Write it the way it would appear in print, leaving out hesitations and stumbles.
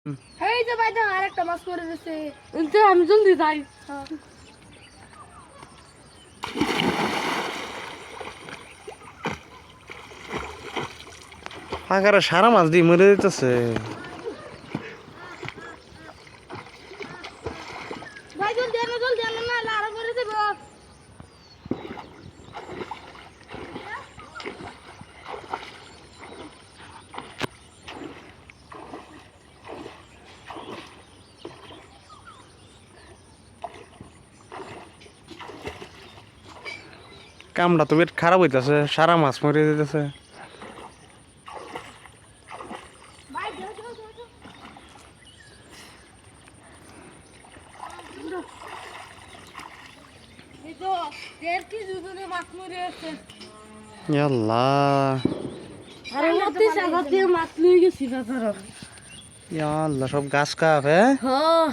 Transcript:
এই যে ভাই দেখো আরেকটা মাছ পড়ে গেছে। আমি জলদি যাই। ফাঁকারে সারা মাছ দিয়ে মরে যেতেছে। ভাই জলদি আনো না লাড়া পড়ে যাবে। কামটা তো বেশ খারাপ হইতেছে, সারা মাছ মরে যেতেছে। ভাই যাও যাও যাও যাও। এই তো 1.5 কেজি ওজনের মাছ মরে আছে। আল্লাহ আর মধ্যে সাগর দিয়ে মাছ লয়ে গেছি বাজারে। আল্লাহ, সব গাছ কাপ হ্যাঁ। হ্যাঁ